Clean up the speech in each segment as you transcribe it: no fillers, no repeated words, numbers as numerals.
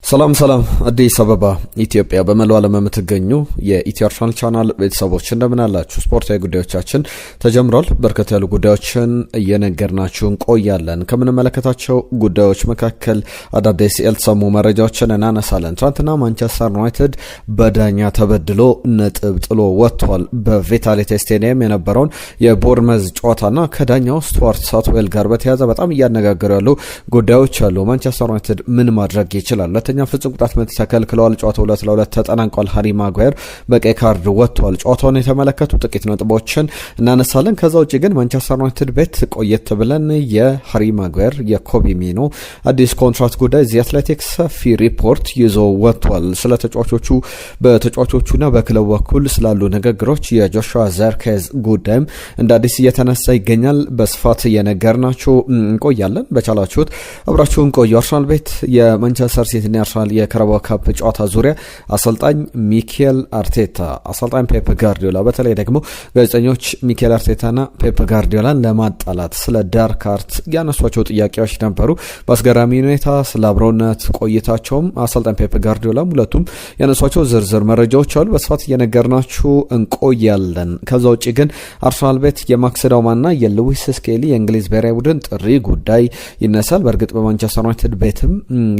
ሰላም አዲስ አበባ ኢትዮጵያ በመላው ዓለም የምትገኙ የኢትዮ አርሰናል ቻናል ቤተሰቦች እንደምን አላችሁ? ስፖርታዊ ጉዳዮቻችን ተጀምሯል። በርከት ያሉ ጉዳዮችን እየነገርናችሁ እንቆያለን። ከምንመለከታቸው ጉዳዮች መካከል አዳዲስ ያልተሰሙ መረጃዎችን እናነሳለን። ትናንትና ማንቸስተር ዩናይትድ በዳኛ ተበድሎ ነጥብ ጥሎ ወጥቷል። በቪታሊቲ ስቴዲየም የነበረውን የቦርመዝ ጨዋታና ከዳኛው ስቱዋርት ሳትዌል ጋር በተያያዘ በጣም እያነጋገሩ ያሉ ጉዳዮች አሉ። ማንቸስተር ዩናይትድ ምን ማድረግ ይችላል? ሁለተኛ ፍጹም ቅጣት ምት ተከልክለዋል። ጨዋታው 2-2 ተጠናቋል። ሃሪ ማጓየር በቀይ ካርድ ወጥቷል። ጨዋታውን የተመለከቱ ጥቂት ነጥቦችን እናነሳለን። ከዛ ውጭ ግን ማንቸስተር ዩናይትድ ቤት ቆየት ብለን የሃሪ ማጓየር የኮቢ ሜኖ አዲስ ኮንትራክት ጉዳይ ዚ አትሌቲክስ ሰፊ ሪፖርት ይዞ ወጥቷል። ስለ ተጫዋቾቹ በተጫዋቾቹና በክለቡ በኩል ስላሉ ንግግሮች የጆሹዋ ዘርኬዝ ጉዳይም እንደ አዲስ እየተነሳ ይገኛል። በስፋት እየነገርናችሁ እንቆያለን። በቻላችሁት አብራችሁን ቆዩ። አርሰናል ቤት የማንቸስተር ሲቲና አርሰናል የካራባኦ ካፕ ጨዋታ ዙሪያ አሰልጣኝ ሚኬል አርቴታ፣ አሰልጣኝ ፔፕ ጋርዲዮላ በተለይ ደግሞ ጋዜጠኞች ሚኬል አርቴታና ፔፕ ጋርዲዮላን ለማጣላት ስለ ዳርክ አርት ያነሷቸው ጥያቄዎች ነበሩ። በአስገራሚ ሁኔታ ስለ አብሮነት ቆይታቸውም አሰልጣኝ ፔፕ ጋርዲዮላም ሁለቱም ያነሷቸው ዝርዝር መረጃዎች አሉ። በስፋት እየነገርናችሁ እንቆያለን። ከዛ ውጭ ግን አርሰናል ቤት የማክስ ዳውማና የሉዊስ ስኬሊ የእንግሊዝ ብሔራዊ ቡድን ጥሪ ጉዳይ ይነሳል። በእርግጥ በማንቸስተር ዩናይትድ ቤትም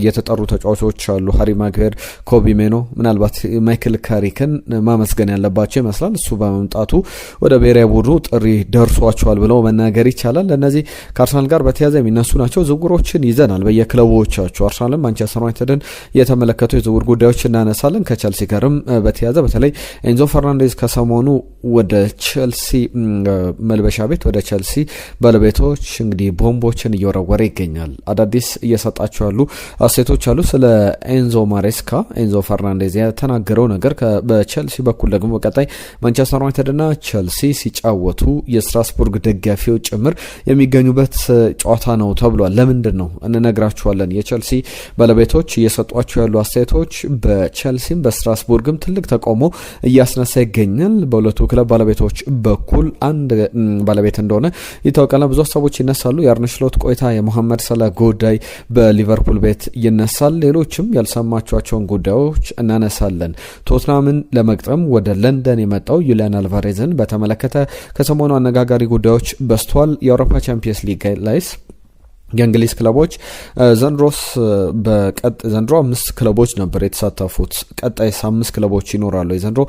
የተጠሩ ተጫዋቾች አሉ። ሃሪ ማጓየር፣ ኮቢ ሜኖ፣ ምናልባት ማይክል ካሪክን ማመስገን ያለባቸው ይመስላል። እሱ በመምጣቱ ወደ ብሔራዊ ቡድኑ ጥሪ ደርሷቸዋል ብለው መናገር ይቻላል። እነዚህ ከአርሰናል ጋር በተያያዘ የሚነሱ ናቸው። ዝውውሮችን ይዘናል በየክለቦቻቸው። አርሰናልም ማንቸስተር ዩናይትድን የተመለከቱ የዝውውር ጉዳዮች እናነሳለን። ከቸልሲ ጋርም በተያያዘ በተለይ ኤንዞ ፈርናንዴዝ ከሰሞኑ ወደ ቸልሲ መልበሻ ቤት ወደ ቸልሲ ባለቤቶች እንግዲህ ቦምቦችን እየወረወረ ይገኛል። አዳዲስ እየሰጣቸው ያሉ አሴቶች አሉ። ስለ ኤንዞ ማሬስካ ኤንዞ ፈርናንዴዝ የተናገረው ነገር በቸልሲ በኩል ደግሞ በቀጣይ ማንቸስተር ዩናይትድና ቸልሲ ሲጫወቱ የስትራስቡርግ ደጋፊዎች ጭምር የሚገኙበት ጨዋታ ነው ተብሏል። ለምንድን ነው እንነግራችኋለን። የቸልሲ ባለቤቶች እየሰጧቸው ያሉ አስተያየቶች በቸልሲም በስትራስቡርግም ትልቅ ተቃውሞ እያስነሳ ይገኛል። በሁለቱ ክለብ ባለቤቶች በኩል አንድ ባለቤት እንደሆነ ይታወቃል። ብዙ ሀሳቦች ይነሳሉ። የአርነ ስሎት ቆይታ፣ የሞሐመድ ሰላህ ጉዳይ በሊቨርፑል ቤት ይነሳል። ሌሎችም ያልሰማቸዋቸውን ጉዳዮች እናነሳለን። ቶትናምን ለመግጠም ወደ ለንደን የመጣው ዩሊያን አልቫሬዝን በተመለከተ ከሰሞኑ አነጋጋሪ ጉዳዮች በዝቷል። የአውሮፓ ቻምፒየንስ ሊግ ላይስ የእንግሊዝ ክለቦች ዘንድሮ 5 ክለቦች ነበር የተሳተፉት። ቀጣይ 5 ክለቦች ይኖራሉ። የዘንድሮ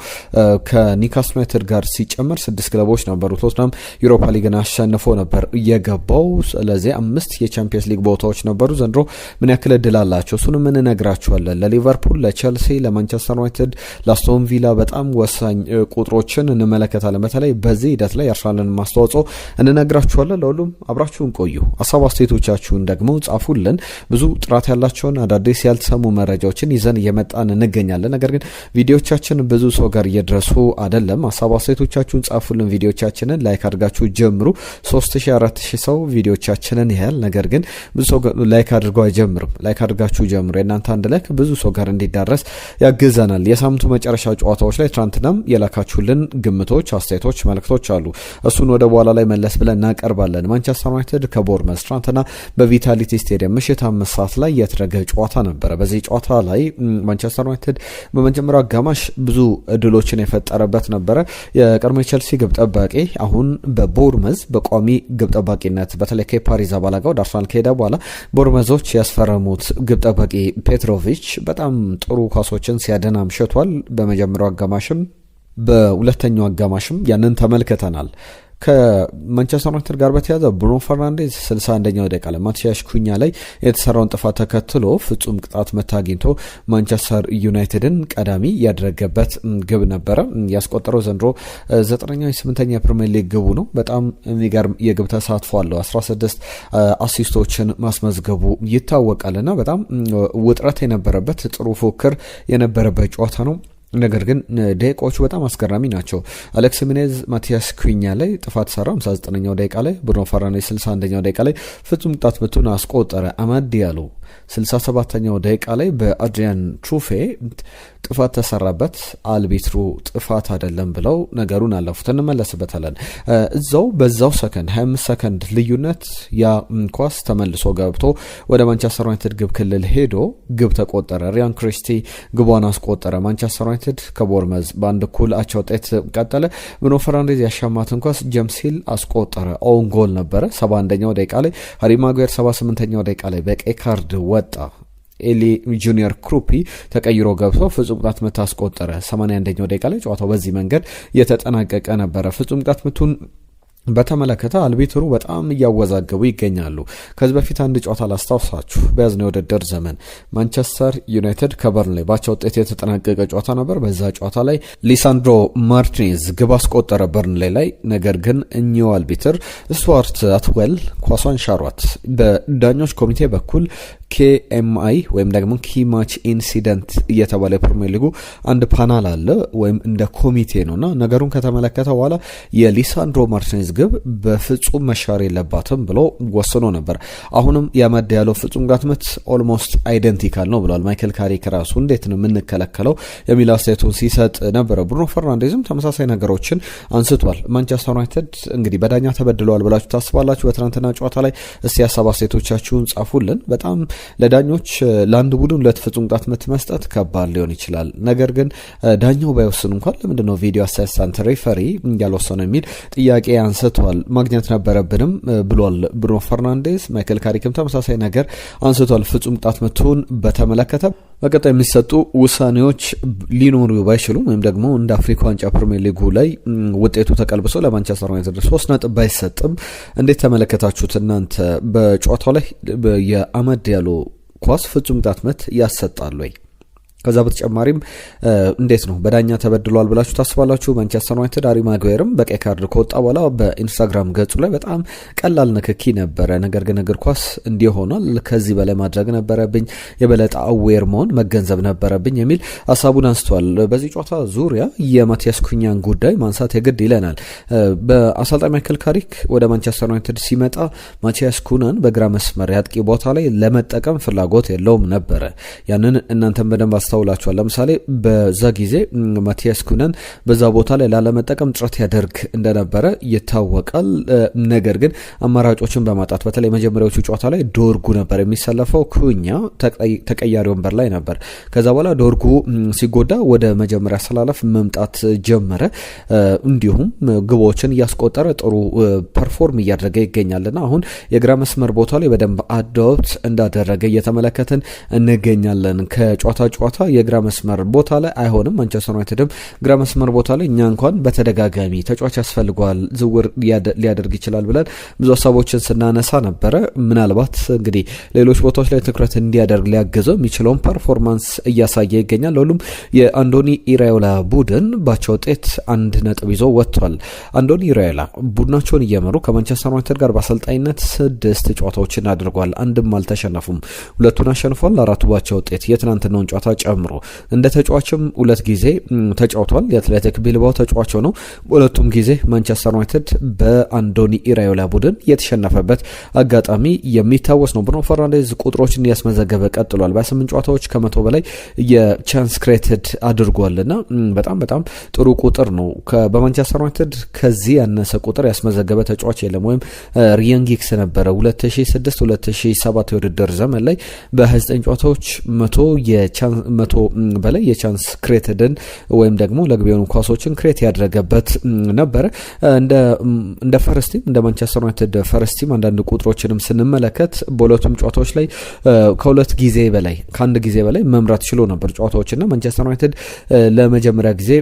ከኒውካስል ዩናይትድ ጋር ሲጨመር 6 ክለቦች ነበሩ። ቶትናም ዩሮፓ ሊግን አሸንፎ ነበር የገባው። ስለዚህ 5 የቻምፒየንስ ሊግ ቦታዎች ነበሩ። ዘንድሮ ምን ያክል እድል አላቸው? እሱንም እንነግራችኋለን። ለሊቨርፑል፣ ለቸልሲ፣ ለማንቸስተር ዩናይትድ፣ ለአስቶን ቪላ በጣም ወሳኝ ቁጥሮችን እንመለከታለን። በተለይ በዚህ ሂደት ላይ የአርሰናልን ማስተዋጽኦ እንነግራችኋለን። ለሁሉም አብራችሁን ቆዩ። ሀሳብ አስተያየቶቻችሁን ደግሞ ጻፉልን። ብዙ ጥራት ያላቸውን አዳዲስ ያልተሰሙ መረጃዎችን ይዘን እየመጣን እንገኛለን። ነገር ግን ቪዲዮቻችን ብዙ ሰው ጋር እየደረሱ አይደለም። ሀሳብ አስተያየቶቻችሁን ጻፉልን። ቪዲዮቻችንን ላይክ አድርጋችሁ ጀምሩ። 3000-4000 ሰው ቪዲዮቻችንን ያህል፣ ነገር ግን ብዙ ሰው ላይክ አድርገው አይጀምርም። ላይክ አድርጋችሁ ጀምሩ። የእናንተ አንድ ላይክ ብዙ ሰው ጋር እንዲዳረስ ያግዘናል። የሳምንቱ መጨረሻ ጨዋታዎች ላይ ትናንትናም የላካችሁልን ግምቶች፣ አስተያየቶች፣ መልእክቶች አሉ። እሱን ወደ በኋላ ላይ መለስ ብለን እናቀርባለን። ማንቸስተር ዩናይትድ ከቦርመዝ ትናንትና በቪታሊቲ ስቴዲየም ምሽት 5 ሰዓት ላይ የተደረገ ጨዋታ ነበረ። በዚህ ጨዋታ ላይ ማንቸስተር ዩናይትድ በመጀመሪያው አጋማሽ ብዙ እድሎችን የፈጠረበት ነበረ። የቀድሞ ቸልሲ ግብ ጠባቂ አሁን በቦርመዝ በቋሚ ግብ ጠባቂነት በተለይ ኬፓ አሪዛባላጋ ወደ አርሰናል ከሄደ በኋላ ቦርመዞች ያስፈረሙት ግብ ጠባቂ ፔትሮቪች በጣም ጥሩ ኳሶችን ሲያደና አምሽቷል። በመጀመሪያው አጋማሽም በሁለተኛው አጋማሽም ያንን ተመልክተናል። ከማንቸስተር ዩናይትድ ጋር በተያያዘ ብሩኖ ፈርናንዴዝ 61ኛው ደቂቃ ላይ ማቲያስ ኩኛ ላይ የተሰራውን ጥፋት ተከትሎ ፍጹም ቅጣት ምት አግኝቶ ማንቸስተር ዩናይትድን ቀዳሚ ያደረገበት ግብ ነበረ። ያስቆጠረው ዘንድሮ 9ኛ የፕሪሚየር ሊግ ግቡ ነው። በጣም የሚገርም የግብ ተሳትፎ አለው። 16 አሲስቶችን ማስመዝገቡ ይታወቃልና በጣም ውጥረት የነበረበት ጥሩ ፉክክር የነበረበት ጨዋታ ነው። ነገር ግን ደቂቃዎቹ በጣም አስገራሚ ናቸው። አሌክስ ሚኔዝ ማቲያስ ኩኛ ላይ ጥፋት ሰራ 59ኛው ደቂቃ ላይ፣ ብሩኖ ፈርናንዴዝ 61ኛው ደቂቃ ላይ ፍጹም ቅጣት ምቱን አስቆጠረ። አማድ ዲያሎ 67ኛው ደቂቃ ላይ በአድሪያን ትሩፌ ጥፋት ተሰራበት፣ አልቢትሩ ጥፋት አይደለም ብለው ነገሩን አለፉት። እንመለስበታለን። እዛው በዛው ሰከንድ 25 ሰከንድ ልዩነት ያ ኳስ ተመልሶ ገብቶ ወደ ማንቸስተር ዩናይትድ ግብ ክልል ሄዶ ግብ ተቆጠረ። ሪያን ክሪስቲ ግቧን አስቆጠረ። ማንቸስተር ዩናይትድ ከቦርመዝ በአንድ እኩል አቻ ውጤት ቀጠለ። ብሩኖ ፈርናንዴዝ ያሻማትን ኳስ ጄምስ ሂል አስቆጠረ። ኦውን ጎል ነበረ። 71ኛው ደቂቃ ላይ ሃሪ ማጓየር 78ኛው ደቂቃ ላይ በቀይ ካርድ ወጣ። ኤሊ ጁኒየር ክሩፒ ተቀይሮ ገብቶ ፍጹም ቅጣት ምት አስቆጠረ። 81ኛው ደቂቃ ላይ ጨዋታው በዚህ መንገድ የተጠናቀቀ ነበረ። ፍጹም ቅጣት ምቱን በተመለከተ አልቢትሩ በጣም እያወዛገቡ ይገኛሉ። ከዚህ በፊት አንድ ጨዋታ ላስታውሳችሁ። በያዝነው የውድድር ዘመን ማንቸስተር ዩናይትድ ከበርንሌይ ባቻ ውጤት የተጠናቀቀ ጨዋታ ነበር። በዛ ጨዋታ ላይ ሊሳንድሮ ማርቲኔዝ ግብ አስቆጠረ በርንሌይ ላይ። ነገር ግን እኚሁ አልቢትር ስቱዋርት አትዌል ኳሷን ሻሯት። በዳኞች ኮሚቴ በኩል KMI ወይም ደግሞ ኪ ማች ኢንሲደንት እየተባለ የፕሪሚየር ሊጉ አንድ ፓናል አለ ወይም እንደ ኮሚቴ ነውና ነገሩን ከተመለከተ በኋላ የሊሳንድሮ ማርቲኔዝ ግብ በፍጹም መሻር የለባትም ብሎ ወስኖ ነበር። አሁንም ያመድ ያለው ፍጹም ቅጣት ምት ኦልሞስት አይደንቲካል ነው ብሏል ማይክል ካሪክ ራሱ። እንዴት ነው የምንከለከለው የሚል አስተያየቱን ሲሰጥ ነበረ። ብሩኖ ፈርናንዴዝም ተመሳሳይ ነገሮችን አንስቷል። ማንቸስተር ዩናይትድ እንግዲህ በዳኛ ተበድለዋል ብላችሁ ታስባላችሁ? በትናንትና ጨዋታ ላይ እስቲ ሀሳብ አስተያየቶቻችሁን ጻፉልን። በጣም ለዳኞች ለአንድ ቡድን ሁለት ፍጹም ቅጣት ምት መስጠት ከባድ ሊሆን ይችላል። ነገር ግን ዳኛው ባይወስን እንኳን ለምንድነው ቪዲዮ አሲስታንት ሬፈሪ ያልወሰነው የሚል ጥያቄ አንስቷል። ማግኘት ነበረብንም ብሏል ብሩኖ ፈርናንዴዝ። ማይክል ካሪክም ተመሳሳይ ነገር አንስቷል ፍጹም ቅጣት ምቱን በተመለከተ። በቀጣይ የሚሰጡ ውሳኔዎች ሊኖሩ ባይችሉም ወይም ደግሞ እንደ አፍሪካ ዋንጫ ፕሪሚየር ሊጉ ላይ ውጤቱ ተቀልብሶ ለማንቸስተር ዩናይትድ 3 ነጥብ ባይሰጥም እንዴት ተመለከታችሁት እናንተ? በጨዋታው ላይ የአመድ ያሉ ኳስ ፍጹም ቅጣት ምት ያሰጣል ወይ? ከዛ በተጨማሪም እንዴት ነው በዳኛ ተበድሏል ብላችሁ ታስባላችሁ? ማንቸስተር ዩናይትድ ሃሪ ማጓየርም በቀይ ካርድ ከወጣ በኋላ በኢንስታግራም ገጹ ላይ በጣም ቀላል ንክኪ ነበረ፣ ነገር ግን እግር ኳስ እንዲሆናል ከዚህ በላይ ማድረግ ነበረብኝ፣ የበለጠ አዌር መሆን መገንዘብ ነበረብኝ የሚል ሀሳቡን አንስቷል። በዚህ ጨዋታ ዙሪያ የማቲያስ ኩኛን ጉዳይ ማንሳት የግድ ይለናል። በአሰልጣኝ ማይክል ካሪክ ወደ ማንቸስተር ዩናይትድ ሲመጣ ማቲያስ ኩናን በግራ መስመር ያጥቂ ቦታ ላይ ለመጠቀም ፍላጎት የለውም ነበረ። ያንን እናንተም በደንብ አስተውላችኋል። ለምሳሌ በዛ ጊዜ ማቲያስ ኩናን በዛ ቦታ ላይ ላለመጠቀም ጥረት ያደርግ እንደነበረ ይታወቃል። ነገር ግን አማራጮችን በማጣት በተለይ መጀመሪያዎቹ ጨዋታ ላይ ዶርጉ ነበር የሚሰለፈው፣ ኩኛ ተቀያሪ ወንበር ላይ ነበር። ከዛ በኋላ ዶርጉ ሲጎዳ ወደ መጀመሪያ አሰላለፍ መምጣት ጀመረ። እንዲሁም ግቦችን እያስቆጠረ ጥሩ ፐርፎርም እያደረገ ይገኛልና አሁን የግራ መስመር ቦታ ላይ በደንብ አዶፕት እንዳደረገ እየተመለከትን እንገኛለን። ከጨዋታ የግራ መስመር ቦታ ላይ አይሆንም። ማንቸስተር ዩናይትድም ግራ መስመር ቦታ ላይ እኛ እንኳን በተደጋጋሚ ተጫዋች ያስፈልገዋል ዝውውር ሊያደርግ ይችላል ብለን ብዙ ሀሳቦችን ስናነሳ ነበረ። ምናልባት እንግዲህ ሌሎች ቦታዎች ላይ ትኩረት እንዲያደርግ ሊያገዘው የሚችለውን ፐርፎርማንስ እያሳየ ይገኛል። ለሁሉም የአንዶኒ ኢራዮላ ቡድን ባቻ ውጤት 1 ነጥብ ይዞ ወጥቷል። አንዶኒ ኢራዮላ ቡድናቸውን እየመሩ ከማንቸስተር ዩናይትድ ጋር በአሰልጣኝነት 6 ጨዋታዎችን አድርጓል። አንድም አልተሸነፉም። 2ቱን አሸንፏል። 4ቱ ባቻ ውጤት የትናንትናውን ጨዋታ ጨምሮ እንደ ተጫዋችም 2 ጊዜ ተጫውቷል። የአትሌቲክ ቢልባኦ ተጫዋች ነው። በሁለቱም ጊዜ ማንቸስተር ዩናይትድ በአንዶኒ ኢራዮላ ቡድን የተሸነፈበት አጋጣሚ የሚታወስ ነው። ብሩኖ ፈርናንዴዝ ቁጥሮችን እያስመዘገበ ቀጥሏል። በ8 ጨዋታዎች ከ100 በላይ የቻንስ ክሬትድ አድርጓልና በጣም ጥሩ ቁጥር ነው። በማንቸስተር ዩናይትድ ከዚህ ያነሰ ቁጥር ያስመዘገበ ተጫዋች የለም። ወይም ሪያን ጊግስ ነበረ 2006-2007 የውድድር ዘመን ላይ በ29 ጨዋታዎች 100 በላይ የቻንስ ክሬትድን ወይም ደግሞ ለግብ የሆኑ ኳሶችን ክሬት ያደረገበት ነበረ። እንደ ፈርስቲም እንደ ማንቸስተር ዩናይትድ ፈርስቲም አንዳንድ ቁጥሮችንም ስንመለከት በሁለቱም ጨዋታዎች ላይ ከ2 ጊዜ በላይ ከ1 ጊዜ በላይ መምራት ችሎ ነበር ጨዋታዎችና ማንቸስተር ዩናይትድ ለመጀመሪያ ጊዜ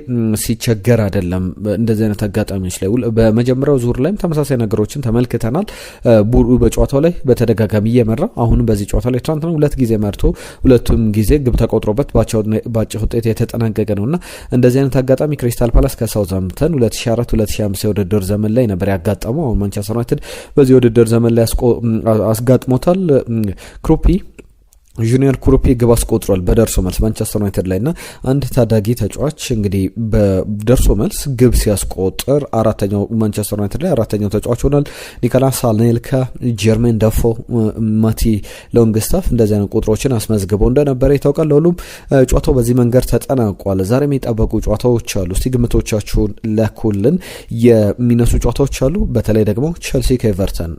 ሲቸገር አይደለም እንደዚህ አይነት አጋጣሚዎች ላይ። በመጀመሪያው ዙር ላይም ተመሳሳይ ነገሮችን ተመልክተናል። በጨዋታው ላይ በተደጋጋሚ እየመራ አሁንም በዚህ ጨዋታ ላይ ትናንትና 2 ጊዜ መርቶ ሁለቱም ጊዜ ግብ ተቆጥሮበት ባጭ ውጤት የተጠናቀቀ ነውና እንደዚህ አይነት አጋጣሚ ክሪስታል ፓላስ ከሳውዛምፕተን 2004-2005 የውድድር ዘመን ላይ ነበር ያጋጠመው። አሁን ማንቸስተር ዩናይትድ በዚህ የውድድር ዘመን ላይ አስጋጥሞታል። ክሩፒ ጁኒየር ኩሩፒ ግብ አስቆጥሯል በደርሶ መልስ ማንቸስተር ዩናይትድ ላይና አንድ ታዳጊ ተጫዋች እንግዲህ በደርሶ መልስ ግብ ሲያስቆጥር አራተኛው ማንቸስተር ዩናይትድ ላይ አራተኛው ተጫዋች ሆኗል። ኒኮላስ አልኔልካ፣ ጀርሜን ደፎ፣ ማቲ ሎንግስታፍ እንደዚህ አይነት ቁጥሮችን አስመዝግበው እንደነበረ ይታወቃል። ለሁሉም ጨዋታው በዚህ መንገድ ተጠናቋል። ዛሬ የሚጠበቁ ጨዋታዎች አሉ። እስቲ ግምቶቻችሁን ለኩልን። የሚነሱ ጨዋታዎች አሉ። በተለይ ደግሞ ቼልሲ ከኤቨርተን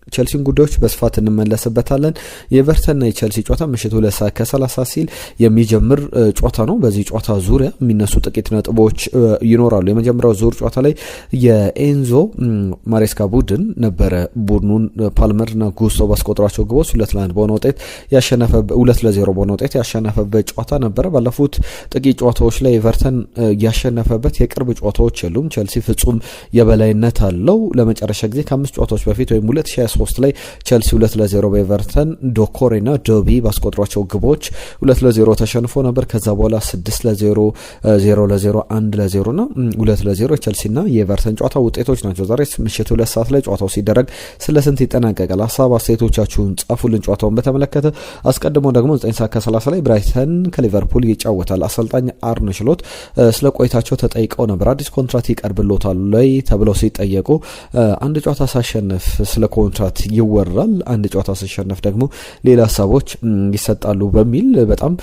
ቼልሲን ጉዳዮች በስፋት እንመለስበታለን። የኤቨርተንና የቼልሲ ጨዋታ ምሽት 2:30 ሲል የሚጀምር ጨዋታ ነው። በዚህ ጨዋታ ዙሪያ የሚነሱ ጥቂት ነጥቦች ይኖራሉ። የመጀመሪያው ዙር ጨዋታ ላይ የኤንዞ ማሬስካ ቡድን ነበረ ቡድኑን ፓልመርና ጉስቶ ባስቆጠሯቸው ግቦች 2-1 በሆነ ውጤት ያሸነፈበት 2-0 በሆነ ውጤት ያሸነፈበት ጨዋታ ነበረ። ባለፉት ጥቂት ጨዋታዎች ላይ ኤቨርተን ያሸነፈበት የቅርብ ጨዋታዎች የሉም። ቼልሲ ፍጹም የበላይነት አለው። ለመጨረሻ ጊዜ ከ5 ጨዋታዎች በፊት ወይም 2023 ላይ ቼልሲ 2-0 በኤቨርተን ዶኮሬና ዶቢ ባስቆጥሯቸው ግቦች 2-0 ተሸንፎ ነበር። ከዛ በኋላ 6-0፣ 0-0፣ 1-0 እና 2-0 የቼልሲና የኤቨርተን ጨዋታ ውጤቶች ናቸው። ዛሬ ምሽት 2 ሰዓት ላይ ጨዋታው ሲደረግ ስለ ስንት ይጠናቀቃል? ሀሳብ አስተያየቶቻችሁን ጻፉልን። ጨዋታውን በተመለከተ አስቀድሞ ደግሞ 9:30 ላይ ብራይተን ከሊቨርፑል ይጫወታል። አሰልጣኝ አርነ ስሎት ስለ ቆይታቸው ተጠይቀው ነበር። አዲስ ኮንትራት ይቀርብሎታል ላይ ተብለው ሲጠየቁ አንድ ጨዋታ ሳሸንፍ ስለ ኮንትራት ይወራል፣ አንድ ጨዋታ ሲሸነፍ ደግሞ ሌላ ሀሳቦች ይሰጣሉ በሚል በጣም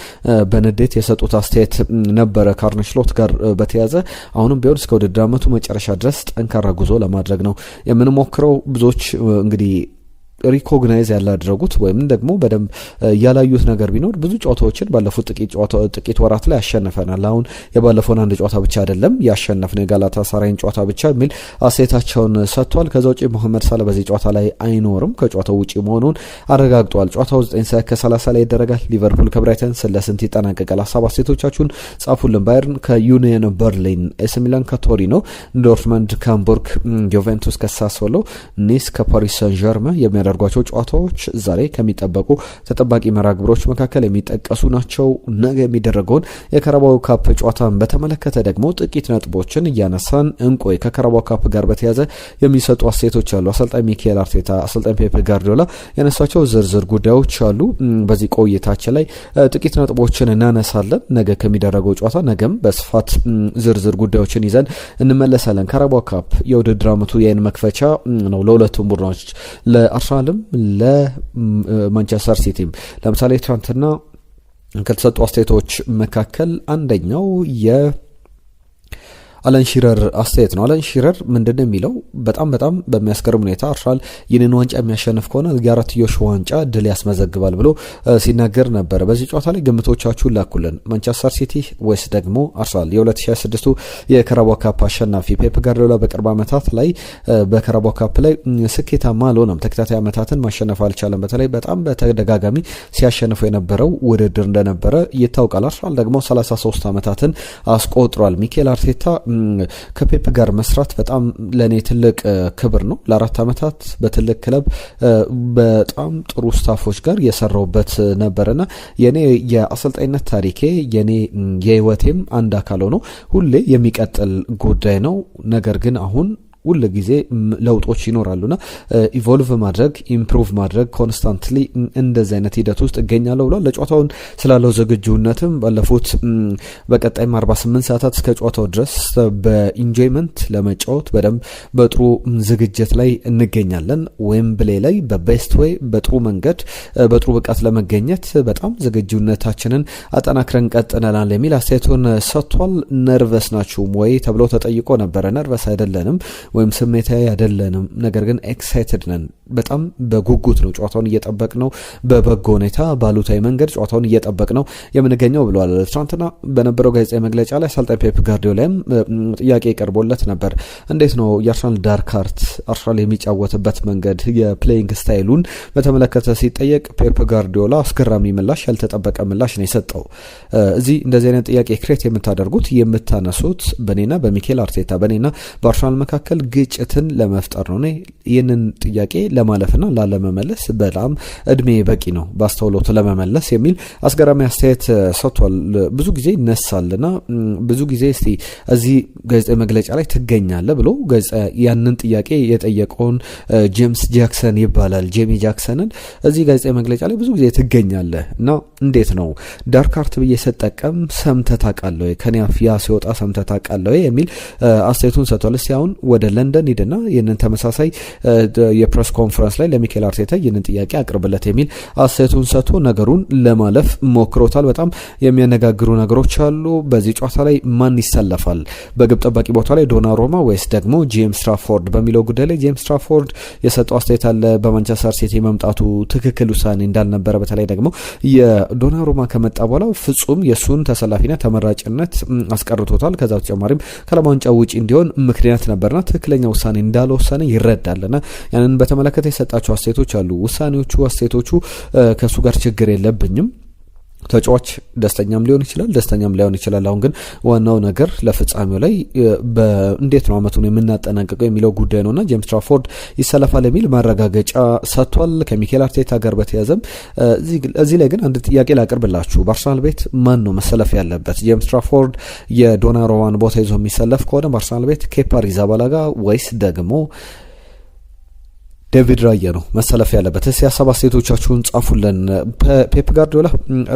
በንዴት የሰጡት አስተያየት ነበረ ከአርነ ስሎት ጋር በተያዘ። አሁንም ቢሆን እስከ ውድድር ዓመቱ መጨረሻ ድረስ ጠንካራ ጉዞ ለማድረግ ነው የምንሞክረው። ብዙዎች እንግዲህ ሪኮግናይዝ ያላደረጉት ወይም ደግሞ በደንብ ያላዩት ነገር ቢኖር ብዙ ጨዋታዎችን ባለፉት ጥቂት ወራት ላይ ያሸነፈናል። አሁን የባለፈውን አንድ ጨዋታ ብቻ አይደለም ያሸነፍነው የጋላታሳራይን ጨዋታ ብቻ የሚል አስተያየታቸውን ሰጥቷል። ከዛ ውጪ መሐመድ ሳላ በዚህ ጨዋታ ላይ አይኖርም፣ ከጨዋታው ውጪ መሆኑን አረጋግጧል። ጨዋታው 9:30 ላይ ይደረጋል። ሊቨርፑል ከብራይተን ስለ ስንት ይጠናቀቃል? ሀሳብ አስተያየቶቻችሁን ጻፉልን። ባየርን ከዩኒየን በርሊን፣ ኤሲ ሚላን ከቶሪኖ፣ ዶርትመንድ ከሃምቡርግ፣ ዩቬንቱስ ከሳሶሎ፣ ኒስ ከፓሪስ ሰን ዠርመን የሚያደርጓቸው ጨዋታዎች ዛሬ ከሚጠበቁ ተጠባቂ መርሃ ግብሮች መካከል የሚጠቀሱ ናቸው። ነገ የሚደረገውን የካራባኦ ካፕ ጨዋታን በተመለከተ ደግሞ ጥቂት ነጥቦችን እያነሳን እንቆይ። ከካራባኦ ካፕ ጋር በተያያዘ የሚሰጡ አስተያየቶች አሉ። አሰልጣኝ ሚኬል አርቴታ፣ አሰልጣኝ ፔፕ ጋርዲዮላ ያነሷቸው ዝርዝር ጉዳዮች አሉ። በዚህ ቆይታችን ላይ ጥቂት ነጥቦችን እናነሳለን። ነገ ከሚደረገው ጨዋታ ነገም በስፋት ዝርዝር ጉዳዮችን ይዘን እንመለሳለን። ካራባኦ ካፕ የውድድር ዓመቱ የአይን መክፈቻ ነው ለሁለቱም ቡድኖች ለአርሰናልም ለማንቸስተር ሲቲም። ለምሳሌ ትናንትና ከተሰጡ አስተያየቶች መካከል አንደኛው አለን ሺረር አስተያየት ነው። አለን ሺረር ምንድነው የሚለው? በጣም በሚያስገርም ሁኔታ አርሰናል ይህንን ዋንጫ የሚያሸንፍ ከሆነ የአራትዮሽ ዋንጫ ድል ያስመዘግባል ብሎ ሲናገር ነበር። በዚህ ጨዋታ ላይ ግምቶቻችሁን ላኩልን። ማንቸስተር ሲቲ ወይስ ደግሞ አርሰናል? የ2026 የካራባኦ ካፕ አሸናፊ ፔፕ ጋርዲዮላ በቅርብ ዓመታት ላይ በካራባኦ ካፕ ላይ ስኬታማ አልሆነም። ተከታታይ ዓመታትን ማሸነፍ አልቻለም። በተለይ በጣም በተደጋጋሚ ሲያሸንፈው የነበረው ውድድር እንደነበረ ይታወቃል። አርሰናል ደግሞ 33 ዓመታትን አስቆጥሯል። ሚኬል አርቴታ ከፔፕ ጋር መስራት በጣም ለኔ ትልቅ ክብር ነው። ለ4 ዓመታት በትልቅ ክለብ በጣም ጥሩ ስታፎች ጋር የሰራውበት ነበርና የኔ የአሰልጣኝነት ታሪኬ የኔ የህይወቴም አንድ አካል ሆኖ ሁሌ የሚቀጥል ጉዳይ ነው። ነገር ግን አሁን ሁሉ ጊዜ ለውጦች ይኖራሉና ኢቮልቭ ማድረግ ኢምፕሩቭ ማድረግ ኮንስታንትሊ እንደዚህ አይነት ሂደት ውስጥ እገኛለሁ ብሏል። ለጨዋታውን ስላለው ዝግጁነትም ባለፉት በቀጣይም 48 ሰዓታት እስከ ጨዋታው ድረስ በኢንጆይመንት ለመጫወት በደንብ በጥሩ ዝግጅት ላይ እንገኛለን። ዌምብሌ ላይ በቤስት ዌይ በጥሩ መንገድ በጥሩ ብቃት ለመገኘት በጣም ዝግጁነታችንን አጠናክረን ቀጥለናል የሚል አስተያየቱን ሰጥቷል። ነርቨስ ናችሁ ወይ ተብሎ ተጠይቆ ነበረ። ነርቨስ አይደለንም ወይም ስሜታዊ አይደለንም፣ ነገር ግን ኤክሳይትድ ነን። በጣም በጉጉት ነው ጨዋታውን እየጠበቅ ነው። በበጎ ሁኔታ ባሉታዊ መንገድ ጨዋታውን እየጠበቅ ነው የምንገኘው ብለዋል። ትናንትና በነበረው ጋዜጣዊ መግለጫ ላይ አሰልጣኝ ፔፕ ጋርዲዮላም ጥያቄ ቀርቦለት ነበር። እንዴት ነው የአርሰናል ዳርክ አርት አርሰናል የሚጫወትበት መንገድ የፕሌይንግ ስታይሉን በተመለከተ ሲጠየቅ ፔፕ ጋርዲዮላ አስገራሚ ምላሽ፣ ያልተጠበቀ ምላሽ ነው የሰጠው። እዚህ እንደዚህ አይነት ጥያቄ ክሬት የምታደርጉት የምታነሱት በኔና በሚኬል አርቴታ በኔና በአርሰናል መካከል ግጭትን ለመፍጠር ነው። ይህንን ጥያቄ ለማለፍና ላለመመለስ በጣም እድሜ በቂ ነው በአስተውሎት ለመመለስ የሚል አስገራሚ አስተያየት ሰጥቷል። ብዙ ጊዜ ይነሳልና ብዙ ጊዜ እስቲ እዚህ ጋዜጣዊ መግለጫ ላይ ትገኛለህ ብሎ ያንን ጥያቄ የጠየቀውን ጄምስ ጃክሰን ይባላል። ጄሚ ጃክሰንን እዚህ ጋዜጣዊ መግለጫ ላይ ብዙ ጊዜ ትገኛለህ እና እንዴት ነው ዳርክ አርት ብዬ ስጠቀም ሰምተህ ታውቃለህ ወይ? ከኔ አፍ ያ ሲወጣ ሰምተህ ታውቃለህ ወይ? የሚል አስተያየቱን ሰጥቷል። እስቲ አሁን ወደ ለንደን ሄድና ይህንን ተመሳሳይ የፕሬስ ኮንፈረንስ ላይ ለሚኬል አርቴታ ይህንን ጥያቄ አቅርብለት የሚል አስተያየቱን ሰጥቶ ነገሩን ለማለፍ ሞክሮታል። በጣም የሚያነጋግሩ ነገሮች አሉ። በዚህ ጨዋታ ላይ ማን ይሰለፋል? በግብ ጠባቂ ቦታ ላይ ዶናሩማ ወይስ ደግሞ ጄምስ ትራፎርድ በሚለው ጉዳይ ላይ ጄምስ ትራፎርድ የሰጠው አስተያየት አለ። በማንቸስተር ሲቲ መምጣቱ ትክክል ውሳኔ እንዳልነበረ፣ በተለይ ደግሞ የዶናሩማ ከመጣ በኋላ ፍጹም የሱን ተሰላፊነት ተመራጭነት አስቀርቶታል። ከዛ በተጨማሪም ከዓለም ዋንጫ ውጪ እንዲሆን ምክንያት ነበርና ትክክለኛ ውሳኔ እንዳልወሰነ ይረዳልና ያንን በተመለከተ የሰጣቸው አስተያየቶች አሉ። ውሳኔዎቹ አስተያየቶቹ ከሱ ጋር ችግር የለብኝም። ተጫዋች ደስተኛም ሊሆን ይችላል፣ ደስተኛም ላይሆን ይችላል። አሁን ግን ዋናው ነገር ለፍጻሜው ላይ እንዴት ነው አመቱን የምናጠናቀቀው የሚለው ጉዳይ ነውና ጄምስ ትራፎርድ ይሰለፋል የሚል ማረጋገጫ ሰጥቷል። ከሚኬል አርቴታ ጋር በተያዘም እዚህ ላይ ግን አንድ ጥያቄ ላቅርብላችሁ። በአርሰናል ቤት ማን ነው መሰለፍ ያለበት? ጄምስ ትራፎርድ የዶናሩማን ቦታ ይዞ የሚሰለፍ ከሆነ በአርሰናል ቤት ኬፓ አሪዛባላጋ ወይስ ደግሞ ዴቪድ ራያ ነው መሰለፍ ያለበት? እስቲ ሀሳብ አስተያየቶቻችሁን ጻፉልን። ፔፕ ጋርዲዮላ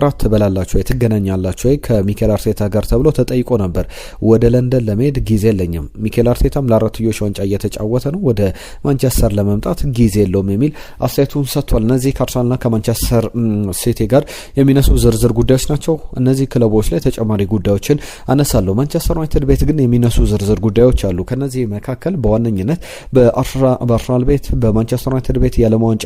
ራት ትበላላችሁ ወይ ትገናኛላችሁ ወይ ከሚኬል አርቴታ ጋር ተብሎ ተጠይቆ ነበር። ወደ ለንደን ለመሄድ ጊዜ የለኝም፣ ሚኬል አርቴታም ለአራትዮሽ ዋንጫ እየተጫወተ ነው፣ ወደ ማንቸስተር ለመምጣት ጊዜ የለውም የሚል አስተያየቱን ሰጥቷል። እነዚህ ከአርሰናልና ከማንቸስተር ሲቲ ጋር የሚነሱ ዝርዝር ጉዳዮች ናቸው። እነዚህ ክለቦች ላይ ተጨማሪ ጉዳዮችን አነሳለሁ። ማንቸስተር ዩናይትድ ቤት ግን የሚነሱ ዝርዝር ጉዳዮች አሉ። ከነዚህ መካከል በዋነኝነት በአርሰናል ቤት ማንቸስተር ዩናይትድ ቤት የዓለም ዋንጫ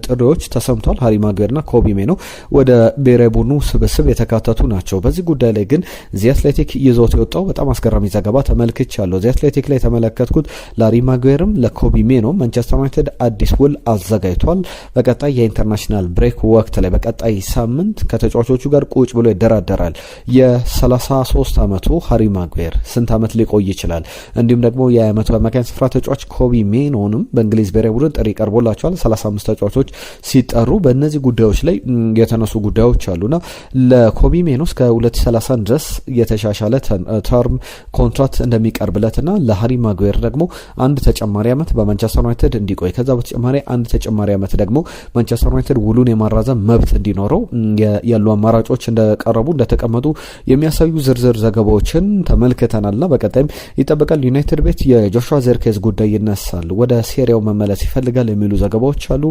ጥሪዎች ተሰምቷል። ሃሪ ማጉዌርና ኮቢ ሜኖ ወደ ብሔራዊ ቡድኑ ስብስብ የተካተቱ ናቸው። በዚህ ጉዳይ ላይ ግን ዚ አትሌቲክ ይዞት የወጣው በጣም አስገራሚ ዘገባ ተመልክቻለሁ። ዚ አትሌቲክ ላይ የተመለከትኩት ለሃሪ ማጉዌርም ለኮቢ ሜኖ ማንቸስተር ዩናይትድ አዲስ ውል አዘጋጅቷል። በቀጣይ የኢንተርናሽናል ብሬክ ወቅት ላይ በቀጣይ ሳምንት ከተጫዋቾቹ ጋር ቁጭ ብሎ ይደራደራል። የ33 ዓመቱ ሃሪ ማጉዌር ስንት ዓመት ሊቆይ ይችላል? እንዲሁም ደግሞ የዓመቱ አማካኝ ስፍራ ተጫዋች ኮቢ ሜኖንም በእንግሊዝ ብሔራዊ ቡድን ጥሪ ቀርቦላቸዋል። 35 ተጫዋቾች ሲጠሩ በእነዚህ ጉዳዮች ላይ የተነሱ ጉዳዮች አሉና ለኮቢ ሜኖ እስከ 2030 ድረስ የተሻሻለ ተርም ኮንትራክት እንደሚቀርብለትና ለሃሪ ማጉዌር ደግሞ አንድ ተጨማሪ ዓመት በማንቸስተር ዩናይትድ እንዲቆይ ከዛ በተጨማሪ አንድ ተጨማሪ ዓመት ደግሞ ማንቸስተር ዩናይትድ ውሉን የማራዘም መብት እንዲኖረው ያሉ አማራጮች እንደተቀመጡ የሚያሳዩ ዝርዝር ዘገባዎችን ተመልክተናልና በቀጣይም ይጠበቃል። ዩናይትድ ቤት የጆሹዋ ዜርኬዝ ጉዳይ ይነሳል። ወደ ሴሪያው መመለስ ይፈልጋል የሚሉ ዘገባዎች አሉ።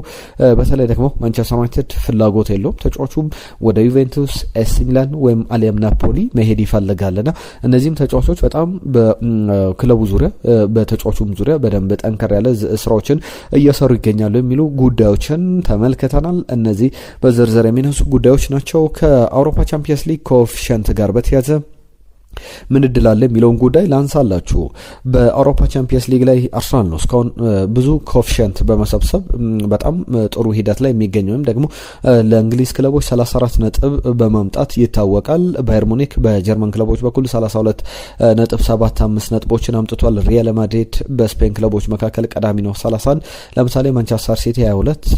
በተለይ ደግሞ ማንቸስተር ዩናይትድ ፍላጎት የለውም። ተጫዋቹም ወደ ዩቬንቱስ፣ ኤሲ ሚላን ወይም አሊያም ናፖሊ መሄድ ይፈልጋልና እነዚህም ተጫዋቾች በጣም በክለቡ ዙሪያ በተጫዋቹም ዙሪያ በደንብ ጠንከር ያለ ስራዎችን እየሰሩ ይገኛሉ የሚሉ ጉዳዮችን ተመልክተናል። እነዚህ በዝርዝር የሚነሱ ጉዳዮች ናቸው። ከአውሮፓ ቻምፒየንስ ሊግ ኮኤፊሽንት ጋር በተያያዘ ምን እድል አለ የሚለውን ጉዳይ ላንሳላችሁ። በአውሮፓ ቻምፒየንስ ሊግ ላይ አርሰናል ነው እስካሁን ብዙ ኮኤፊሽንት በመሰብሰብ በጣም ጥሩ ሂደት ላይ የሚገኝ ወይም ደግሞ ለእንግሊዝ ክለቦች 34 ነጥብ በማምጣት ይታወቃል። ባየር ሙኒክ በጀርመን ክለቦች በኩል 32.75 ነጥቦችን አምጥቷል። ሪያል ማድሪድ በስፔን ክለቦች መካከል ቀዳሚ ነው 31። ለምሳሌ ማንቸስተር ሲቲ 22፣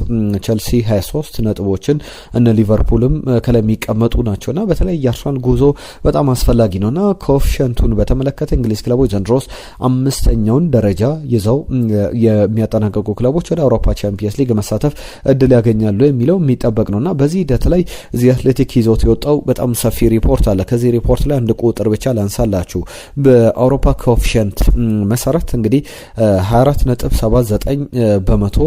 ቸልሲ 23 ነጥቦችን እነ ሊቨርፑልም ከላይ የሚቀመጡ ናቸውና በተለይ የአርሰናል ጉዞ በጣም አስፈላጊ ነውና ኮኤፊሽንቱን በተመለከተ እንግሊዝ ክለቦች ዘንድሮስ 5ኛውን ደረጃ ይዘው የሚያጠናቀቁ ክለቦች ወደ አውሮፓ ቻምፒየንስ ሊግ መሳተፍ እድል ያገኛሉ የሚለው የሚጠበቅ ነውና በዚህ ሂደት ላይ ዚ አትሌቲክ ይዞት የወጣው በጣም ሰፊ ሪፖርት አለ። ከዚህ ሪፖርት ላይ አንድ ቁጥር ብቻ ላንሳላችሁ። በአውሮፓ ኮኤፊሽንት መሰረት እንግዲህ 24.79 በመቶ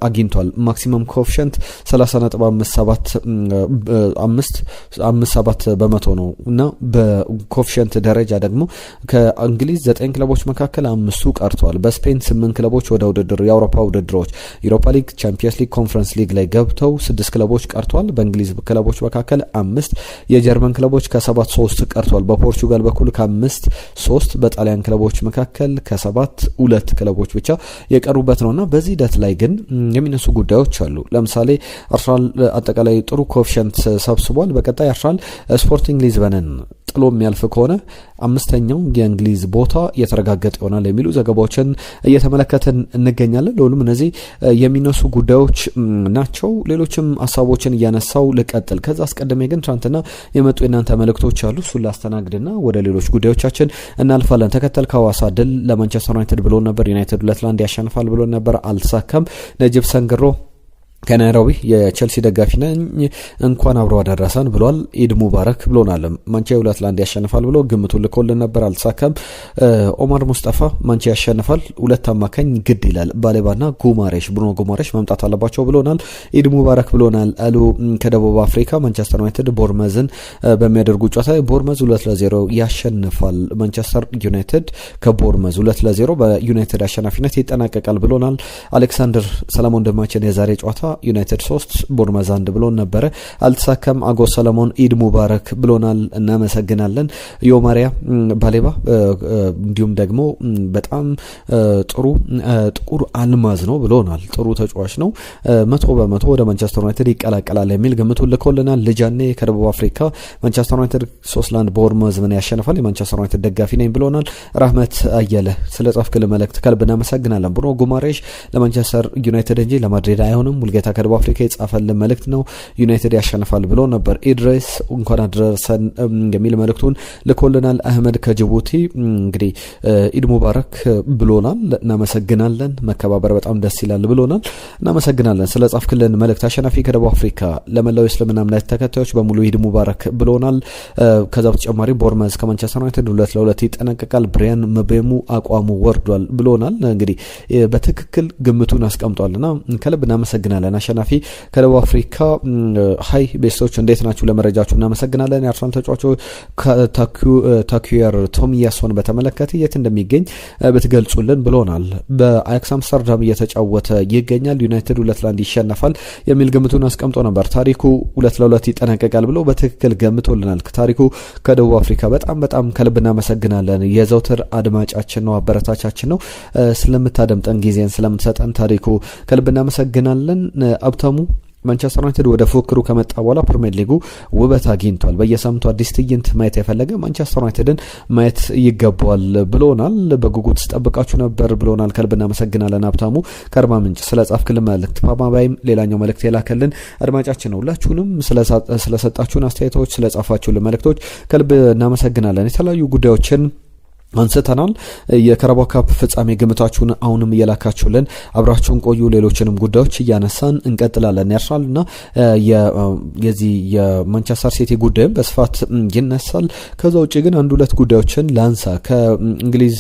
አግኝቷል። ማክሲመም ኮኤፊሽንት 30.57 በመቶ ነው እና በኮኤፊሽንት ደረጃ ደግሞ ከእንግሊዝ 9 ክለቦች መካከል 5ቱ ቀርተዋል። በስፔን 8 ክለቦች ወደ ውድድር የአውሮፓ ውድድሮች ዩሮፓ ሊግ፣ ቻምፒየንስ ሊግ፣ ኮንፈረንስ ሊግ ላይ ገብተው 6 ክለቦች ቀርተዋል። በእንግሊዝ ክለቦች መካከል 5፣ የጀርመን ክለቦች ከ7 3 ቀርተዋል። በፖርቹጋል በኩል ከ5 3፣ በጣሊያን ክለቦች መካከል ከ7 2 ክለቦች ብቻ የቀሩበት ነውና በዚህ ሂደት ላይ ግን የሚነሱ ጉዳዮች አሉ። ለምሳሌ አርሰናል አጠቃላይ ጥሩ ኮኤፊሽንት ሰብስቧል። በቀጣይ አርሰናል ስፖርቲንግ ሊዝበንን ጥሎ የሚያልፍ ከሆነ አምስተኛው የእንግሊዝ ቦታ የተረጋገጠ ይሆናል የሚሉ ዘገባዎችን እየተመለከትን እንገኛለን። ለሁሉም እነዚህ የሚነሱ ጉዳዮች ናቸው። ሌሎችም ሀሳቦችን እያነሳው ልቀጥል። ከዛ አስቀድሜ ግን ትናንትና የመጡ የናንተ መልእክቶች አሉ። እሱን ላስተናግድና ወደ ሌሎች ጉዳዮቻችን እናልፋለን። ተከተል ከሐዋሳ ድል ለማንቸስተር ዩናይትድ ብሎ ነበር። ዩናይትድ 2-1 ያሸንፋል ብሎ ነበር፣ አልተሳካም። ነጅብ ሰንግሮ ከናይሮቢ የቼልሲ ደጋፊ ነኝ እንኳን አብሮ አደረሰን ብሏል። ኢድ ሙባረክ ብሎናል። ማንቸስተር 2-1 ያሸንፋል ብሎ ግምቱን ልኮልን ነበር፣ አልተሳካም። ኦማር ሙስጠፋ ማንቸስተር ያሸንፋል፣ ሁለት አማካኝ ግድ ይላል፣ ባሌባና ጉማሬሽ ብሩኖ ጉማሬሽ መምጣት አለባቸው ብሎናል። ኢድ ሙባረክ ብሎናል። አሉ ከደቡብ አፍሪካ ማንቸስተር ዩናይትድ ቦርመዝን በሚያደርጉ ጨዋታ ቦርመዝ 2-0 ያሸንፋል። ማንቸስተር ዩናይትድ ከቦርመዝ 2-0 በዩናይትድ አሸናፊነት ይጠናቀቃል ብሎናል። አሌክሳንደር ሰለሞን ደማችን የዛሬ ጨዋታ ዩናይትድ 3 ቦርመዝ 1 ብሎን ነበረ፣ አልተሳካም። አጎስ ሰለሞን ኢድ ሙባረክ ብሎናል፣ እናመሰግናለን። ዮማሪያ ባሌባ እንዲሁም ደግሞ በጣም ጥቁር አልማዝ ነው ብሎናል። ጥሩ ተጫዋች ነው፣ 100% ወደ ማንቸስተር ዩናይትድ ይቀላቀላል የሚል ግምቱን ልኮልናል። ልጃኔ ከደቡብ አፍሪካ ማንቸስተር ዩናይትድ 3-1 ቦርመዝ ምን ያሸንፋል፣ የማንቸስተር ዩናይትድ ደጋፊ ነኝ ብሎናል። ራህመት አየለ ስለ ጻፍክል መልእክት ከልብ እናመሰግናለን። ብሩኖ ጉማሬሽ ለማንቸስተር ዩናይትድ እንጂ ለማድሪድ አይሆንም። ጌታ ከደቡብ አፍሪካ የጻፈልን መልእክት ነው። ዩናይትድ ያሸንፋል ብሎ ነበር። ኢድሪስ እንኳን አደረሰን የሚል መልእክቱን ልኮልናል። አህመድ ከጅቡቲ እንግዲህ ኢድ ሙባረክ ብሎናል፣ እናመሰግናለን። መከባበር በጣም ደስ ይላል ብሎናል፣ እናመሰግናለን ስለ ጻፍክልን መልእክት። አሸናፊ ከደቡብ አፍሪካ ለመላው እስልምና እምነት ተከታዮች በሙሉ ኢድ ሙባረክ ብሎናል። ከዛ በተጨማሪ ቦርመዝ ከማንቸስተር ዩናይትድ 2-2 ይጠናቀቃል። ብሪያን ምቤሙ አቋሙ ወርዷል ብሎናል። እንግዲህ በትክክል ግምቱን አስቀምጧልና ከልብ እናመሰግናለን። አሸናፊ ከደቡብ አፍሪካ ሀይ ቤስቶች እንዴት ናችሁ? ለመረጃችሁ እናመሰግናለን። የአርሰናል ተጫዋቾች ታኩየር ቶሚያሶን በተመለከተ የት እንደሚገኝ ብትገልጹልን ብሎናል። በአያክስ አምስተርዳም እየተጫወተ ይገኛል። ዩናይትድ 2-1 ይሸነፋል የሚል ግምቱን አስቀምጦ ነበር። ታሪኩ 2-2 ይጠናቀቃል ብሎ በትክክል ገምቶልናል። ታሪኩ ከደቡብ አፍሪካ በጣም ከልብ እናመሰግናለን። የዘውትር አድማጫችን ነው፣ አበረታቻችን ነው። ስለምታደምጠን ጊዜን ስለምትሰጠን ታሪኩ ከልብ እናመሰግናለን። አብታሙ ማንቸስተር ዩናይትድ ወደ ፉክክሩ ከመጣ በኋላ ፕሪሚየር ሊጉ ውበት አግኝቷል። በየሳምንቱ አዲስ ትዕይንት ማየት የፈለገ ማንቸስተር ዩናይትድን ማየት ይገባዋል ብሎናል። በጉጉት ስጠብቃችሁ ነበር ብሎናል። ከልብ እናመሰግናለን። ሀብታሙ ከአርባ ምንጭ ስለ ጻፍክልን መልእክት ፓማባይም ሌላኛው መልእክት የላከልን አድማጫችን ነው። ሁላችሁንም ስለሰጣችሁን አስተያየቶች፣ ስለጻፋችሁልን መልእክቶች ከልብ እናመሰግናለን። የተለያዩ ጉዳዮችን አንስተናል። የካራባኦ ካፕ ፍጻሜ ግምታችሁን አሁንም እየላካችሁልን አብራችሁን ቆዩ። ሌሎችንም ጉዳዮች እያነሳን እንቀጥላለን። ያርሰናልና የዚህ የማንቸስተር ሲቲ ጉዳይም በስፋት ይነሳል። ከዛ ውጭ ግን አንድ ሁለት ጉዳዮችን ላንሳ። ከእንግሊዝ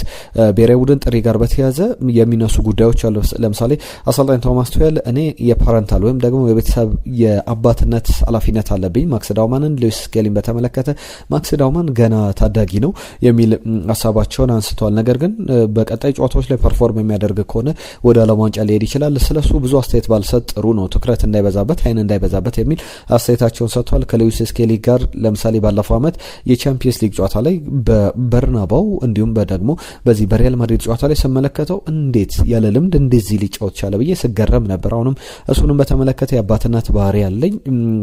ብሔራዊ ቡድን ጥሪ ጋር በተያያዘ የሚነሱ ጉዳዮች አሉ። ለምሳሌ አሰልጣኝ ቶማስ ቱሄል እኔ የፓረንታል ወይም ደግሞ የቤተሰብ የአባትነት ኃላፊነት አለብኝ ማክስ ዳውማንን ሉዊስ ስኬሊን በተመለከተ ማክስ ዳውማን ገና ታዳጊ ነው የሚል ሀሳብ ቸውን አንስተዋል። ነገር ግን በቀጣይ ጨዋታዎች ላይ ፐርፎርም የሚያደርግ ከሆነ ወደ ዓለም ዋንጫ ሊሄድ ይችላል። ስለሱ ብዙ አስተያየት ባልሰጥ ጥሩ ነው፣ ትኩረት እንዳይበዛበት፣ አይን እንዳይበዛበት የሚል አስተያየታቸውን ሰጥተዋል። ከሉዊስ ስኬሊ ጋር ለምሳሌ ባለፈው ዓመት የቻምፒየንስ ሊግ ጨዋታ ላይ በበርናባው እንዲሁም ደግሞ በዚህ በሪያል ማድሪድ ጨዋታ ላይ ስመለከተው እንዴት ያለ ልምድ እንደዚህ ሊጫወት ቻለ ብዬ ስገረም ነበር። አሁንም እሱንም በተመለከተ የአባትነት ባህሪ ያለኝ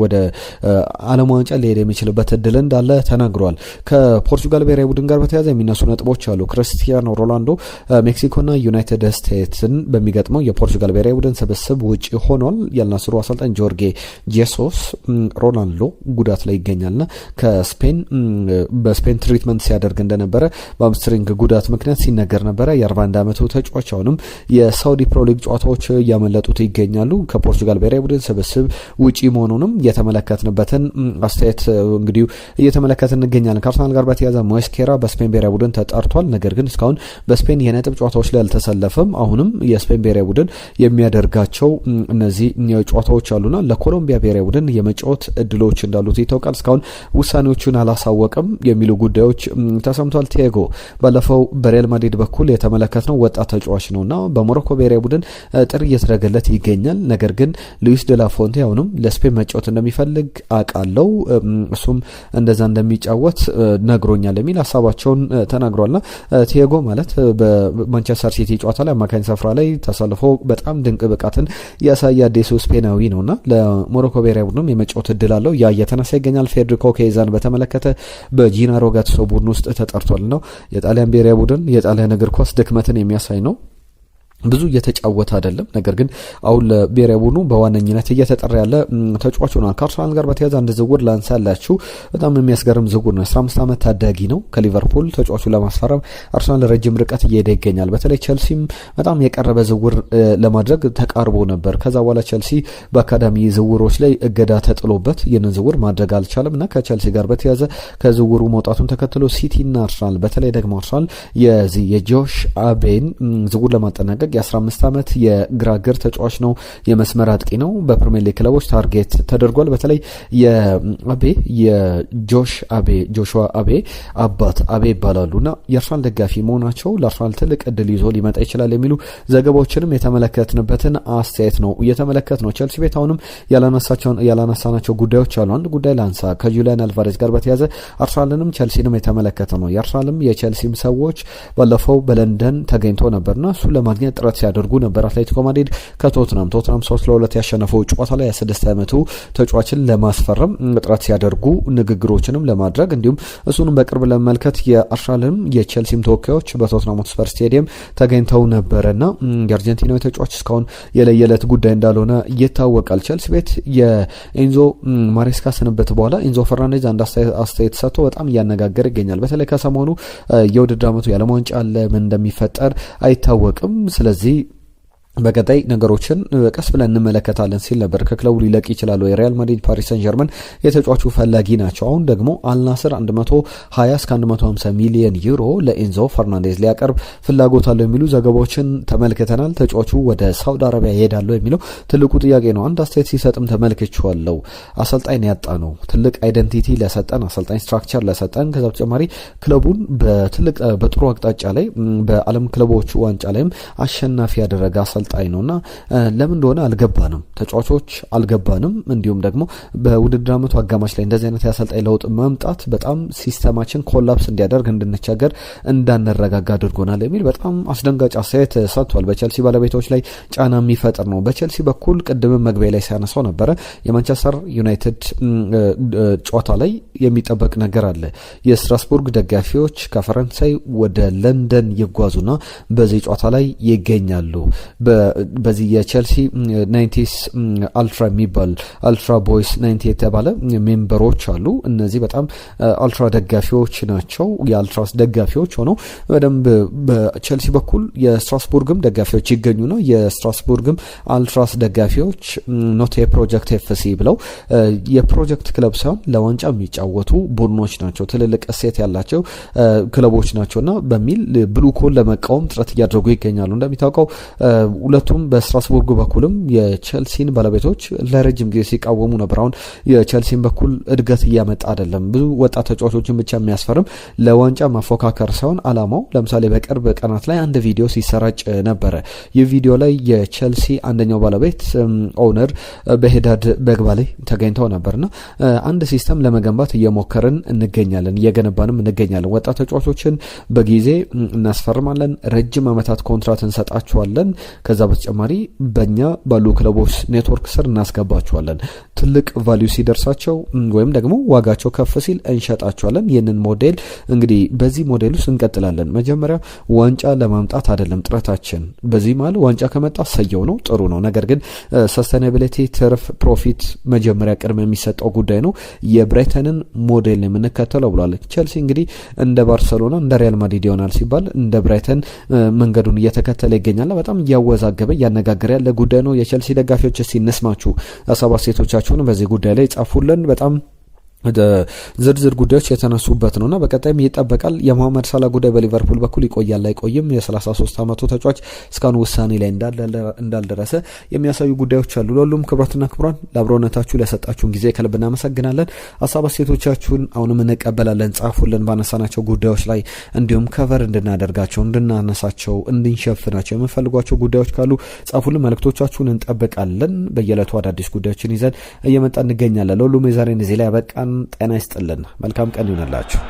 ወደ ዓለም ዋንጫ ሊሄድ የሚችልበት እድል እንዳለ ተናግሯል። ከፖርቹጋል ብሔራዊ ቡድን ጋር በተያያዘ የሚነሱ ነጥቦች አሉ። ክርስቲያኖ ሮናልዶ ሜክሲኮና ዩናይትድ ስቴትስን በሚገጥመው የፖርቹጋል ብሔራዊ ቡድን ስብስብ ውጪ ሆኗል። ያልናስሩ አሰልጣኝ ጆርጌ ጄሶስ ሮናልዶ ጉዳት ላይ ይገኛልና በስፔን ትሪትመንት ሲያደርግ እንደነበረ በአምስትሪንግ ጉዳት ምክንያት ሲነገር ነበረ። የ41 ዓመቱ ተጫዋች አሁንም የሳውዲ ፕሮ ሊግ ጨዋታዎች እያመለጡት ይገኛሉ። ከፖርቹጋል ብሔራዊ ቡድን ስብስብ ውጪ መሆኑንም እየተመለከትንበትን አስተያየት እንግዲህ እየተመለከትን እንገኛለን። ከአርሰናል ጋር በተያያዘ ሞስኬራ በስፔን ብሔራዊ ቡድን ተጠርቷል። ነገር ግን እስካሁን በስፔን የነጥብ ጨዋታዎች ላይ አልተሰለፈም። አሁንም የስፔን ብሔራዊ ቡድን የሚያደርጋቸው እነዚህ ጨዋታዎች አሉና ለኮሎምቢያ ብሔራዊ ቡድን የመጫወት እድሎች እንዳሉት ይታወቃል። እስካሁን ውሳኔዎቹን አላሳወቅም የሚሉ ጉዳዮች ተሰምቷል። ቲያጎ ባለፈው በሪያል ማድሪድ በኩል የተመለከትነው ወጣት ተጫዋች ነውና በሞሮኮ ብሔራዊ ቡድን ጥሪ እየተደረገለት ይገኛል። ነገር ግን ሉዊስ ደላፎንቴ አሁንም ለስፔን መጫወት እንደሚፈልግ አውቃለሁ፣ እሱም እንደዛ እንደሚጫወት ነግሮኛል የሚል ሀሳባቸውን ተናግሯል። ተናግሯልና ቲያጎ ማለት በማንቸስተር ሲቲ ጨዋታ ላይ አማካኝ ስፍራ ላይ ተሰልፎ በጣም ድንቅ ብቃትን ያሳየ አዲሱ ስፔናዊ ነውና ለሞሮኮ ብሔራዊ ቡድንም የመጫወት እድል አለው። ያ እየተነሳ ይገኛል። ፌዴሪኮ ኬዛን በተመለከተ በጂናሮ ጋትሶ ቡድን ውስጥ ተጠርቷል ነው። የጣሊያን ብሔራዊ ቡድን የጣሊያን እግር ኳስ ድክመትን የሚያሳይ ነው። ብዙ እየተጫወተ አይደለም። ነገር ግን አሁን ለብሔራዊ ቡድኑ በዋነኝነት እየተጠራ ያለ ተጫዋች ሆኗል። ከአርሰናል ጋር በተያያዘ አንድ ዝውውር ላንሳላችሁ። በጣም የሚያስገርም ዝውውር ነው። 15 ዓመት ታዳጊ ነው። ከሊቨርፑል ተጫዋቹ ለማስፈረም አርሰናል ረጅም ርቀት እየሄደ ይገኛል። በተለይ ቸልሲም በጣም የቀረበ ዝውውር ለማድረግ ተቃርቦ ነበር። ከዛ በኋላ ቸልሲ በአካዳሚ ዝውውሮች ላይ እገዳ ተጥሎበት ይህንን ዝውውር ማድረግ አልቻለም እና ከቸልሲ ጋር በተያያዘ ከዝውውሩ መውጣቱን ተከትሎ ሲቲና አርሰናል በተለይ ደግሞ አርሰናል የጆሽ አቤን ዝውውር ለማጠናቀቅ የ15 ዓመት የግራ እግር ተጫዋች ነው። የመስመር አጥቂ ነው። በፕሪሚየር ሊግ ክለቦች ታርጌት ተደርጓል። በተለይ ጆሹዋ አቤ አባት አቤ ይባላሉና የአርሰናል ደጋፊ መሆናቸው ለአርሰናል ትልቅ እድል ይዞ ሊመጣ ይችላል የሚሉ ዘገባዎችንም የተመለከትንበትን አስተያየት ነው እየተመለከት ነው። ቸልሲ ቤት አሁንም ያላነሳናቸው ጉዳዮች አሉ። አንድ ጉዳይ ላንሳ። ከጁሊያን አልቫሬዝ ጋር በተያያዘ አርሰናልንም ቸልሲንም የተመለከተ ነው። የአርሰናልም የቸልሲም ሰዎች ባለፈው በለንደን ተገኝቶ ነበርና እሱ ለማግኘት ጥረት ሲያደርጉ ነበር። አትሌቲኮ ማድሪድ ከቶትናም 3-2 ያሸነፈው ጨዋታ ላይ 26 ዓመቱ ተጫዋችን ለማስፈረም ጥረት ሲያደርጉ ንግግሮችንም ለማድረግ እንዲሁም እሱንም በቅርብ ለመመልከት የአርሰናልም የቸልሲም ተወካዮች በቶትናም ሆትስፐር ስቴዲየም ተገኝተው ነበርና የአርጀንቲናዊ ተጫዋች እስካሁን የለየለት ጉዳይ እንዳልሆነ ይታወቃል። ቸልሲ ቤት የኤንዞ ማሬስካ ስንብት በኋላ ኤንዞ ፈርናንዴዝ አንድ አስተያየት ሰጥቶ በጣም እያነጋገረ ይገኛል። በተለይ ከሰሞኑ የውድድር ዓመቱ የዓለም ዋንጫ አለ፣ ምን እንደሚፈጠር አይታወቅም። ስለዚህ በቀጣይ ነገሮችን ቀስ ብለን እንመለከታለን ሲል ነበር። ከክለቡ ሊለቅ ይችላል ወይ? ሪያል ማድሪድ፣ ፓሪስ ሰን ጀርመን የተጫዋቹ ፈላጊ ናቸው። አሁን ደግሞ አልናስር 120 እስከ 150 ሚሊዮን ዩሮ ለኤንዞ ፈርናንዴዝ ሊያቀርብ ፍላጎት አለው የሚሉ ዘገባዎችን ተመልክተናል። ተጫዋቹ ወደ ሳውዲ አረቢያ ይሄዳል የሚለው ትልቁ ጥያቄ ነው። አንድ አስተያየት ሲሰጥም ተመልክቼዋለሁ። አሰልጣኝ ያጣ ነው። ትልቅ አይደንቲቲ ለሰጠን አሰልጣኝ፣ ስትራክቸር ለሰጠን፣ ከዛ በተጨማሪ ክለቡን በጥሩ አቅጣጫ ላይ በዓለም ክለቦች ዋንጫ ላይም አሸናፊ ያደረገ አሰልጣኝ ነውና ለምን እንደሆነ አልገባንም። ተጫዋቾች አልገባንም። እንዲሁም ደግሞ በውድድር ዓመቱ አጋማሽ ላይ እንደዚህ አይነት የአሰልጣኝ ለውጥ መምጣት በጣም ሲስተማችን ኮላፕስ እንዲያደርግ እንድንቸገር እንዳንረጋጋ አድርጎናል የሚል በጣም አስደንጋጭ አስተያየት ሰጥቷል። በቸልሲ ባለቤቶች ላይ ጫና የሚፈጥር ነው። በቸልሲ በኩል ቅድምም መግቢያ ላይ ሲያነሳው ነበረ የማንቸስተር ዩናይትድ ጨዋታ ላይ የሚጠበቅ ነገር አለ። የስትራስቡርግ ደጋፊዎች ከፈረንሳይ ወደ ለንደን ይጓዙና በዚህ ጨዋታ ላይ ይገኛሉ። በዚህ የቸልሲ 90ስ አልትራ የሚባል አልትራ ቦይስ 90 የተባለ ሜምበሮች አሉ። እነዚህ በጣም አልትራ ደጋፊዎች ናቸው። የአልትራስ ደጋፊዎች ሆነው በደንብ በቸልሲ በኩል የስትራስቡርግም ደጋፊዎች ይገኙና የስትራስቡርግም አልትራስ ደጋፊዎች ኖት የፕሮጀክት ኤፍሲ ብለው የፕሮጀክት ክለብ ሳይሆን ለዋንጫ የሚጫወቱ ቡድኖች ናቸው፣ ትልልቅ እሴት ያላቸው ክለቦች ናቸውና በሚል ብሉኮን ለመቃወም ጥረት እያደረጉ ይገኛሉ። እንደሚታወቀው ሁለቱም በስትራስቡርግ በኩልም የቸልሲን ባለቤቶች ለረጅም ጊዜ ሲቃወሙ ነበር። አሁን የቸልሲን በኩል እድገት እያመጣ አይደለም። ብዙ ወጣት ተጫዋቾችን ብቻ የሚያስፈርም ለዋንጫ ማፎካከር ሳይሆን አላማው ለምሳሌ በቅርብ ቀናት ላይ አንድ ቪዲዮ ሲሰራጭ ነበረ። ይህ ቪዲዮ ላይ የቸልሲ አንደኛው ባለቤት ኦነር በሄዳድ በግባ ላይ ተገኝተው ነበርና አንድ ሲስተም ለመገንባት እየሞከርን እንገኛለን፣ እየገነባንም እንገኛለን። ወጣት ተጫዋቾችን በጊዜ እናስፈርማለን፣ ረጅም ዓመታት ኮንትራት እንሰጣቸዋለን። ከዛ በተጨማሪ በእኛ ባሉ ክለቦች ኔትወርክ ስር እናስገባቸዋለን። ትልቅ ቫሊዩ ሲደርሳቸው ወይም ደግሞ ዋጋቸው ከፍ ሲል እንሸጣቸዋለን። ይህንን ሞዴል እንግዲህ በዚህ ሞዴል ውስጥ እንቀጥላለን። መጀመሪያ ዋንጫ ለማምጣት አይደለም ጥረታችን። በዚህ መሀል ዋንጫ ከመጣ ሰየው ነው፣ ጥሩ ነው። ነገር ግን ሰስቴናቢሊቲ፣ ትርፍ፣ ፕሮፊት መጀመሪያ ቅድም የሚሰጠው ጉዳይ ነው። የብራይተንን ሞዴል ነው የምንከተለው ብሏል። ቸልሲ እንግዲህ እንደ ባርሰሎና እንደ ሪያል ማድሪድ ይሆናል ሲባል እንደ ብራይተን መንገዱን እየተከተለ ይገኛል። በጣም እያወዛገበ እያነጋገረ ያለ ጉዳይ ነው። የቸልሲ ደጋፊዎች ሲነስማችሁ ሀሳብ አስተያየቶቻችሁን በዚህ ጉዳይ ላይ ጻፉልን። በጣም ዝርዝር ጉዳዮች የተነሱበት ነውና በቀጣይም ይጠበቃል። የመሐመድ ሳላ ጉዳይ በሊቨርፑል በኩል ይቆያል አይቆይም፣ የ33 ዓመቱ ተጫዋች እስካሁን ውሳኔ ላይ እንዳልደረሰ የሚያሳዩ ጉዳዮች አሉ። ለሁሉም ክብራትና ክብሯን ለአብሮነታችሁ ለሰጣችሁን ጊዜ ከልብ እናመሰግናለን። ሀሳብ አስተያየቶቻችሁን አሁንም እንቀበላለን። ጻፉልን ባነሳናቸው ጉዳዮች ላይ እንዲሁም ከቨር እንድናደርጋቸው፣ እንድናነሳቸው፣ እንድንሸፍናቸው የምንፈልጓቸው ጉዳዮች ካሉ ጻፉልን። መልእክቶቻችሁን እንጠብቃለን። በየዕለቱ አዳዲስ ጉዳዮችን ይዘን እየመጣ እንገኛለን። ለሁሉም የዛሬን እዚህ ላይ ያበቃን። ጤና ይስጥልን። መልካም ቀን ይሆንላችሁ።